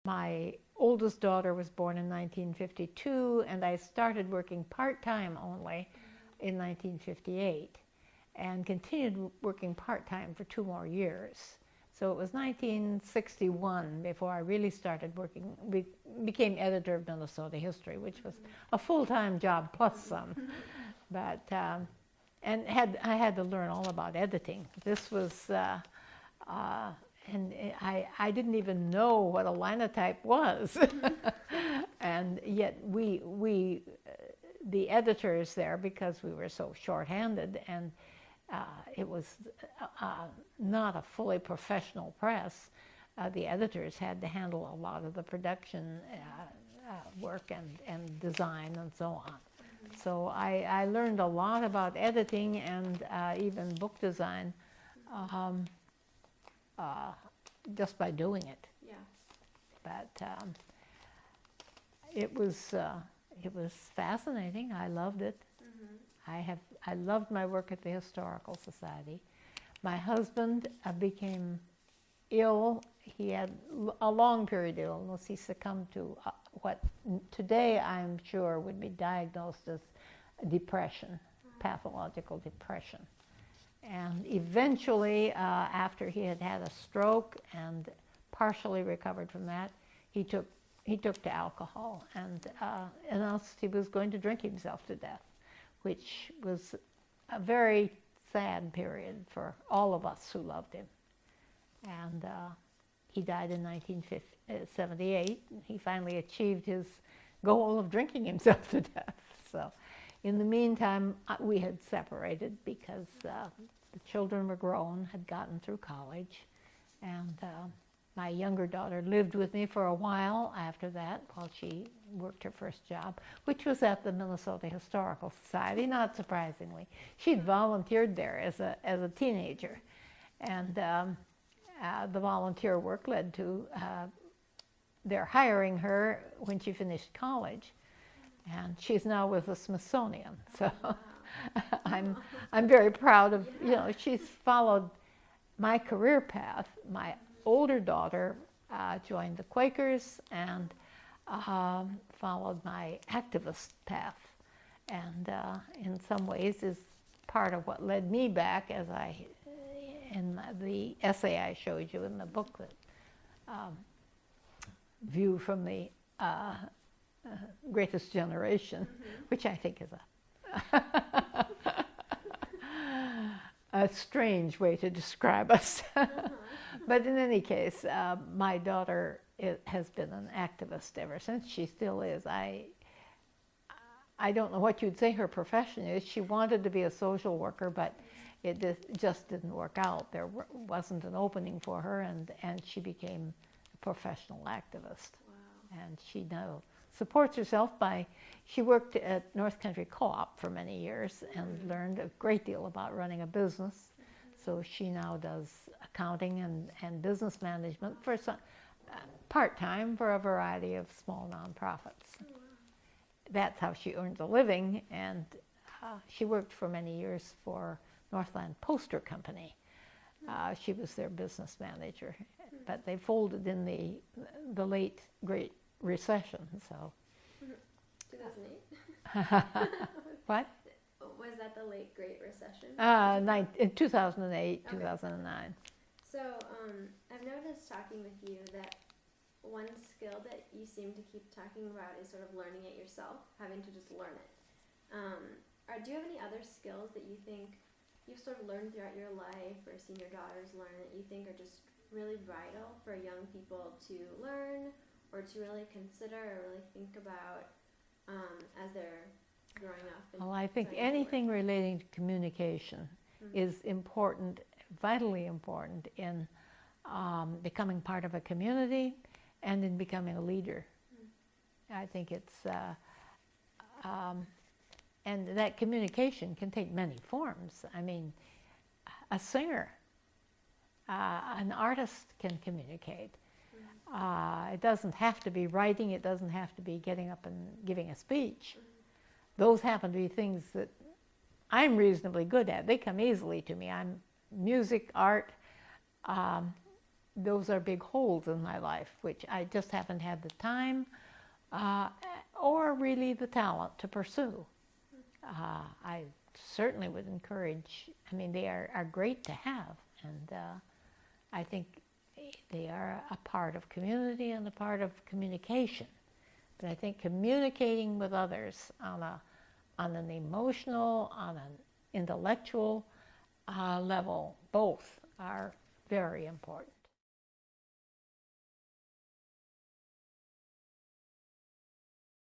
my oldest daughter was born in 1952, and I started working part-time only in 1958, and continued working part-time for 2 more years. So it was 1961 before I really started working, became editor of Minnesota History, which was a full-time job plus some. But, and I had to learn all about editing. This was, and I didn't even know what a linotype was. And yet the editors there, because we were so short-handed, and it was not a fully professional press, the editors had to handle a lot of the production work and design and so on. So I learned a lot about editing and even book design just by doing it. Yeah. But it was fascinating. I loved it. I loved my work at the Historical Society. My husband became ill. He had a long period of illness. He succumbed to what today I'm sure would be diagnosed as depression, pathological depression. And eventually, after he had had a stroke and partially recovered from that, he took to alcohol and announced he was going to drink himself to death, which was a very sad period for all of us who loved him. And he died in 1978. He finally achieved his goal of drinking himself to death. So in the meantime, we had separated because the children were grown, had gotten through college, and my younger daughter lived with me for a while after that while she worked her first job, which was at the Minnesota Historical Society, not surprisingly. She'd volunteered there as a teenager, and the volunteer work led to their hiring her when she finished college, and she's now with the Smithsonian. So I'm very proud of, you know, she's followed my career path. My older daughter joined the Quakers and followed my activist path, and in some ways is part of what led me back, as in the essay I showed you in the booklet, View from the Greatest Generation, which I think is a strange way to describe us. But in any case, my daughter has been an activist ever since. She still is. I don't know what you'd say her profession is. She wanted to be a social worker, but it just didn't work out. There wasn't an opening for her, and she became a professional activist. Wow. And she now supports herself by, she worked at North Country Co-op for many years and learned a great deal about running a business. So she now does accounting and business management for some part-time for a variety of small nonprofits. That's how she earns a living, and she worked for many years for Northland Poster Company. She was their business manager, but they folded in the late Great Recession. So 2008. What? Was that the late Great Recession? In 2008, okay. 2009. So I've noticed talking with you that one skill that you seem to keep talking about is sort of learning it yourself, having to just learn it. Do you have any other skills that you think you've sort of learned throughout your life, or seen your daughters learn, that you think are just really vital for young people to learn, or to really consider, or really think about as they're growing up? Well, I think anything relating to communication is important, vitally important in becoming part of a community and in becoming a leader. I think it's, and that communication can take many forms. I mean, a singer, an artist can communicate. It doesn't have to be writing, it doesn't have to be getting up and giving a speech. Those happen to be things that I'm reasonably good at. They come easily to me. I'm music, art, those are big holes in my life, which I just haven't had the time or really the talent to pursue. I certainly would encourage, I mean, they are great to have, and I think they are a part of community and a part of communication. But I think communicating with others on an emotional, on an intellectual level, both are very important.